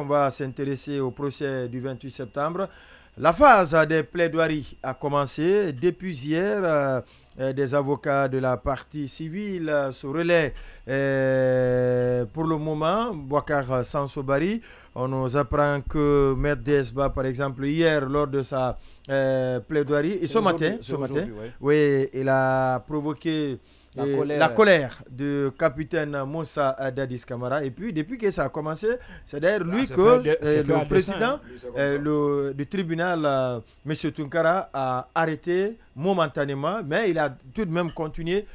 on va s'intéresser au procès du 28 septembre. La phase des plaidoiries a commencé depuis hier. Des avocats de la partie civile se relaient pour le moment. Bouakar Sansobari, on nous apprend que Maître Desba, par exemple, hier, lors de sa plaidoirie, et ce matin, oui, il a provoqué la colère du capitaine Moussa Dadis Camara. Et puis, depuis que ça a commencé, c'est d'ailleurs lui que le président du tribunal, M. Tunkara, a arrêté momentanément, mais il a tout de même continué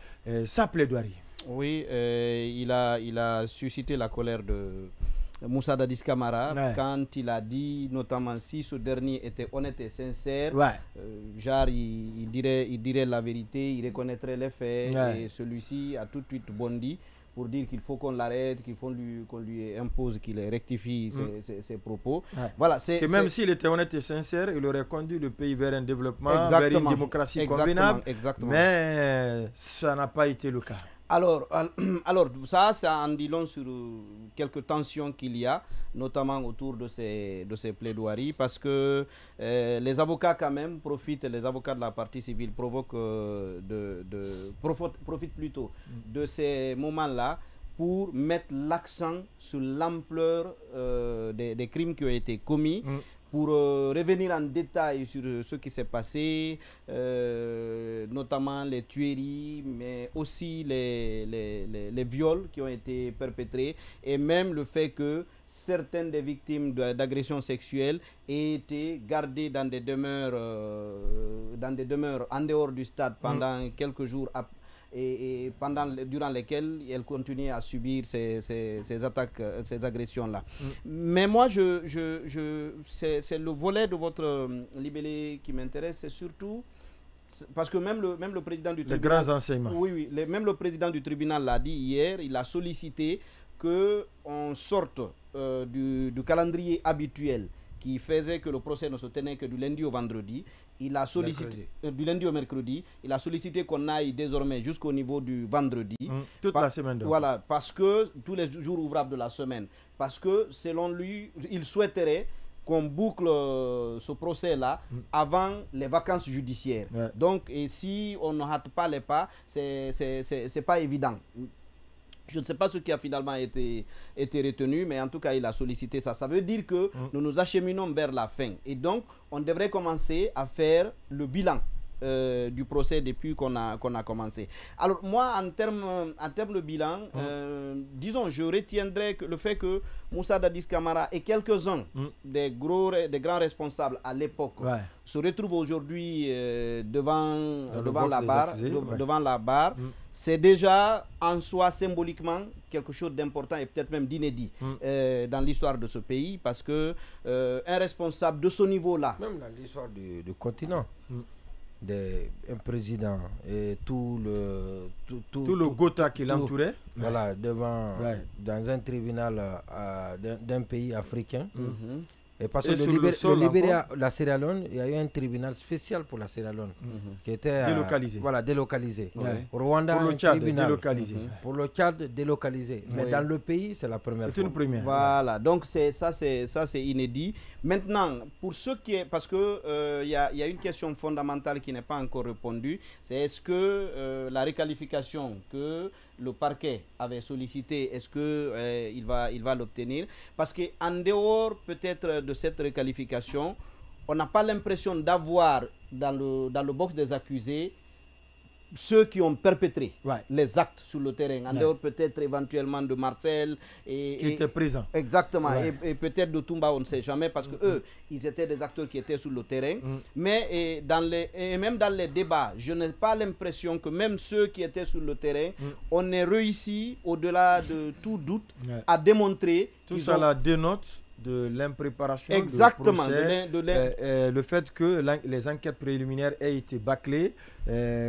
sa plaidoirie. Oui, il a suscité la colère de Moussa Dadis Camara quand il a dit, notamment si ce dernier était honnête et sincère, genre il dirait la vérité, il reconnaîtrait les faits, et celui-ci a tout de suite bondi pour dire qu'il faut qu'on l'arrête, qu'on lui impose qu'il rectifie ses propos. Voilà, même s'il était honnête et sincère, il aurait conduit le pays vers un développement, vers une démocratie convenable, mais ça n'a pas été le cas. Alors ça en dit long sur quelques tensions qu'il y a, notamment autour de ces plaidoiries, parce que les avocats quand même profitent, les avocats de la partie civile profitent plutôt de ces moments-là pour mettre l'accent sur l'ampleur des crimes qui ont été commis. Pour revenir en détail sur ce qui s'est passé, notamment les tueries, mais aussi les viols qui ont été perpétrés, et même le fait que certaines des victimes d'agressions sexuelles aient été gardées dans des demeures en dehors du stade pendant quelques jours et durant lesquelles elle continue à subir ces attaques, ces agressions-là. Mais moi, c'est le volet de votre libellé qui m'intéresse, c'est surtout parce que même le président du tribunal... Les grands enseignements. Oui, même le président du tribunal l'a dit hier, il a sollicité qu'on sorte du calendrier habituel qui faisait que le procès ne se tenait que du lundi au vendredi. Il a sollicité du lundi au mercredi. Il a sollicité qu'on aille désormais jusqu'au niveau du vendredi. Toute la semaine. Donc. Voilà, parce que tous les jours ouvrables de la semaine. Parce que selon lui, il souhaiterait qu'on boucle ce procès-là avant les vacances judiciaires. Donc, et si on ne hâte pas les pas, c'est pas évident. Je ne sais pas ce qui a finalement été retenu, mais en tout cas, il a sollicité ça. Ça veut dire que nous nous acheminons vers la fin. Et donc, on devrait commencer à faire le bilan du procès depuis qu'on a commencé. Alors, moi, en termes de bilan, disons, je retiendrai le fait que Moussa Dadis Camara et quelques-uns des grands responsables à l'époque se retrouvent aujourd'hui devant la barre. C'est déjà en soi symboliquement quelque chose d'important et peut-être même d'inédit dans l'histoire de ce pays, parce que un responsable de ce niveau-là, même dans l'histoire du continent, un président et tout le Gotha qui l'entourait, voilà, dans un tribunal d'un pays africain. Et parce que le Libéria, la Sierra Leone, il y a eu un tribunal spécial pour la Sierra Leone qui était délocalisé. Rwanda, pour le Tchad, délocalisé. Pour le Tchad, délocalisé. Mais dans le pays, c'est la première fois. C'est une première. Voilà, donc ça c'est inédit. Maintenant, pour ce qui est, parce que y a une question fondamentale qui n'est pas encore répondue, c'est est-ce que la requalification que le parquet avait sollicité, est-ce que il va l'obtenir? Parce que en dehors peut-être de cette requalification, on n'a pas l'impression d'avoir dans le box des accusés ceux qui ont perpétré les actes sur le terrain, en dehors peut-être éventuellement de Marcel qui était présent. Exactement, et peut-être de Toumba, on ne sait jamais, parce que eux, ils étaient des acteurs qui étaient sur le terrain. Mais même dans les débats, je n'ai pas l'impression que même ceux qui étaient sur le terrain, on ait réussi, au-delà de tout doute, à démontrer tout ça la dénote de l'impréparation du procès, le fait que les enquêtes préliminaires aient été bâclées,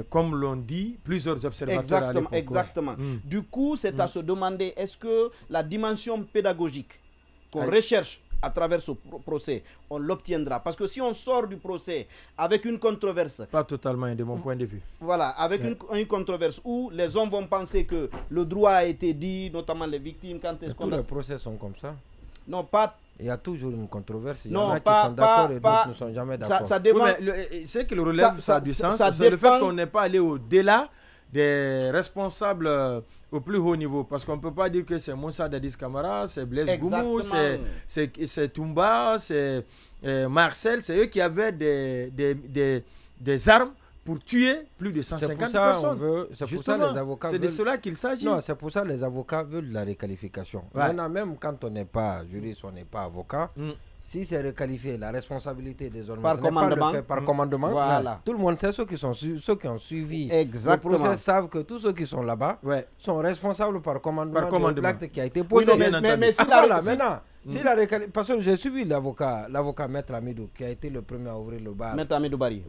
comme l'ont dit plusieurs observateurs à l'époque. Exactement. Du coup, c'est à se demander, est-ce que la dimension pédagogique qu'on recherche à travers ce procès, on l'obtiendra? Parce que si on sort du procès avec une controverse... Pas totalement, de mon point de vue. Voilà, avec une controverse où les hommes vont penser que le droit a été dit, notamment les victimes, quand est-ce qu'on tous les procès sont comme ça. Non, pas Il y a toujours une controverse. Il y non, en a qui sont d'accord et d'autres ne sont jamais d'accord. Ça dépend. C'est que le relève, ça a du sens. C'est le fait qu'on n'est pas allé au-delà des responsables au plus haut niveau. Parce qu'on ne peut pas dire que c'est Moussa Dadis Camara, c'est Blaise Goumou, c'est Toumba, c'est Marcel. C'est eux qui avaient des armes pour tuer plus de 150 personnes. C'est pour ça les avocats c'est de cela qu'il s'agit. Non, c'est pour ça les avocats veulent la réqualification. Maintenant, même quand on n'est pas juriste, on n'est pas avocat, si c'est requalifié, la responsabilité désormais, par commandement, par commandement. Voilà. Tout le monde sait, ceux qui ont suivi Exactement. le procès savent que tous ceux qui sont là-bas sont responsables par commandement de l'acte qui a été posé. Oui, mais si maintenant, parce que j'ai suivi l'avocat Maître Amidou, qui a été le premier à ouvrir le bar. Maître Amidou Bari.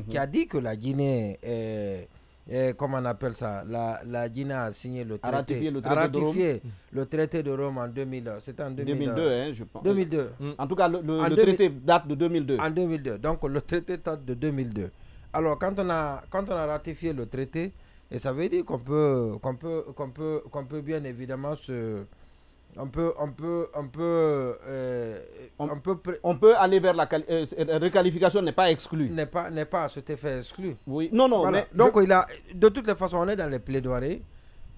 Qui a dit que la Guinée comment on appelle ça, la Guinée a signé le traité, le traité de Rome en 2000. C'était en 2002, hein, je pense. 2002. En tout cas, le traité date de 2002. En 2002. Donc le traité date de 2002. Alors quand on a ratifié le traité, et ça veut dire qu'on peut bien évidemment on peut aller vers la requalification, n'est pas exclue. N'est pas à cet effet exclu. Oui. Non. Voilà. Mais donc de toutes les façons, on est dans les plaidoiries.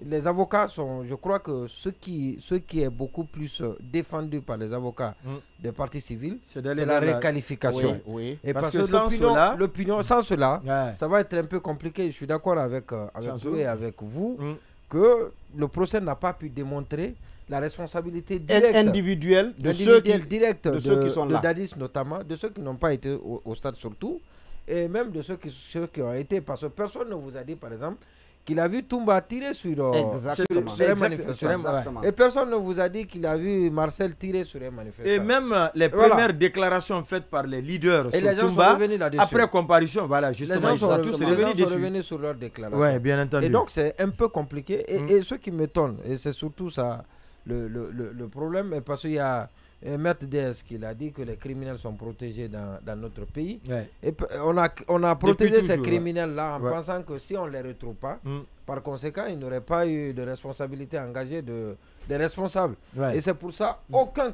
Les avocats sont, je crois que ce qui est beaucoup plus défendu par les avocats des partis civils, c'est la réqualification. Oui. Et parce que sans cela, ça va être un peu compliqué. Je suis d'accord avec vous et avec vous que le procès n'a pas pu démontrer la responsabilité directe individuelle de ceux qui sont là. De Dadis notamment, de ceux qui n'ont pas été au stade surtout, et même de ceux qui ont été, parce que personne ne vous a dit par exemple qu'il a vu Toumba tirer sur un manifestant. Et personne ne vous a dit qu'il a vu Marcel tirer sur un manifestant. Et même les premières déclarations faites par les leaders sur Toumba, après comparution, justement, ils sont tous revenus sur leurs déclarations. Ouais, bien entendu. Et donc c'est un peu compliqué. Et ce qui m'étonne, et c'est surtout ça le problème, est parce qu'il y a Maître DS qui a dit que les criminels sont protégés dans notre pays. Et on a protégé ces criminels-là en pensant que si on ne les retrouve pas, par conséquent, il n'y aurait pas eu de responsabilité engagée des responsables. Et c'est pour ça aucun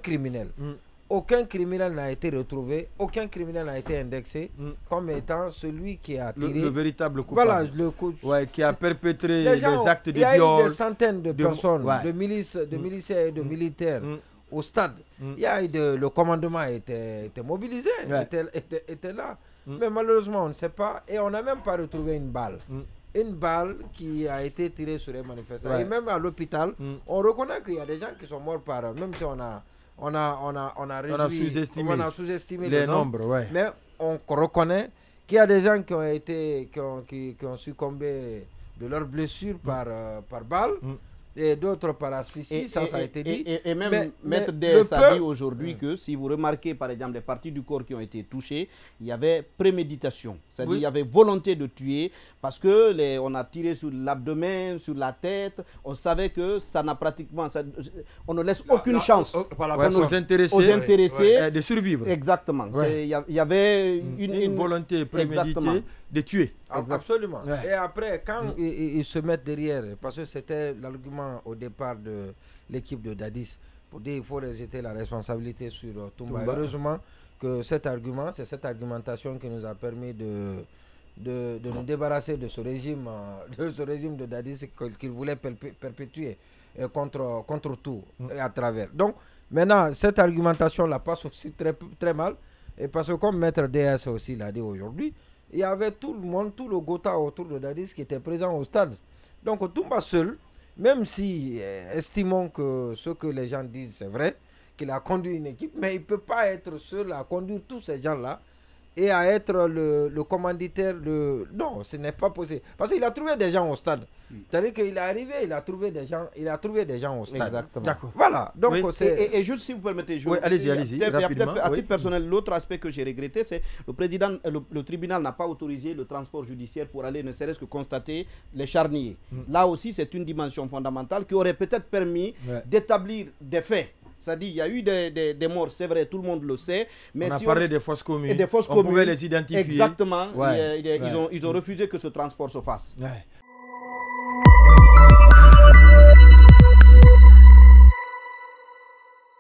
criminel n'a été retrouvé, aucun criminel n'a été indexé comme étant celui qui a tiré. Le véritable coupable. Voilà, qui a perpétré les actes de viol. Il y a eu des centaines de personnes, de miliciens et de militaires au stade. Il y a eu le commandement était mobilisé, était là. Mais malheureusement, on ne sait pas. Et on n'a même pas retrouvé une balle. Une balle qui a été tirée sur les manifestants. Et même à l'hôpital, on reconnaît qu'il y a des gens qui sont morts même si on a sous-estimé les nombres. Mais on reconnaît qu'il y a des gens qui ont succombé de leurs blessures par balle. Et d'autres par asphyxie, ça a été dit. Et même Maître DS a dit aujourd'hui que si vous remarquez par exemple les parties du corps qui ont été touchées, il y avait préméditation. C'est-à-dire il y avait volonté de tuer parce que on a tiré sur l'abdomen, sur la tête. On savait que ça n'a pratiquement... on ne laisse aucune chance aux intéressés de survivre. Exactement. Il y avait une volonté préméditée de tuer. Absolument. Et après, quand ils se mettent derrière, parce que c'était l'argument au départ de l'équipe de Dadis, pour dire qu'il faut rejeter la responsabilité sur Toumba. Heureusement que cet argument, c'est cette argumentation qui nous a permis de nous débarrasser de ce régime de Dadis qu'il voulait perpétuer contre tout et à travers. Donc, maintenant, cette argumentation-là passe aussi très, très mal. Et parce que comme Maître DS aussi l'a dit aujourd'hui, il y avait tout le monde, tout le Gotha autour de Dadis qui était présent au stade. Donc Toumba seul, même si estimons que ce que les gens disent c'est vrai, qu'il a conduit une équipe, mais il ne peut pas être seul à conduire tous ces gens-là et à être le commanditaire de... Non, ce n'est pas possible. Parce qu'il a trouvé des gens au stade. C'est-à-dire qu'il est arrivé, il a trouvé des gens au stade. Exactement. D'accord. Voilà. Donc, et juste si vous permettez, allez-y, rapidement. À titre personnel, l'autre aspect que j'ai regretté, c'est le tribunal n'a pas autorisé le transport judiciaire pour aller ne serait-ce que constater les charniers. Là aussi, c'est une dimension fondamentale qui aurait peut-être permis d'établir des faits. C'est-à-dire qu'il y a eu des morts, c'est vrai, tout le monde le sait. Mais on a parlé des fosses communes. On pouvait les identifier. Exactement. Ils ont refusé que ce transport se fasse.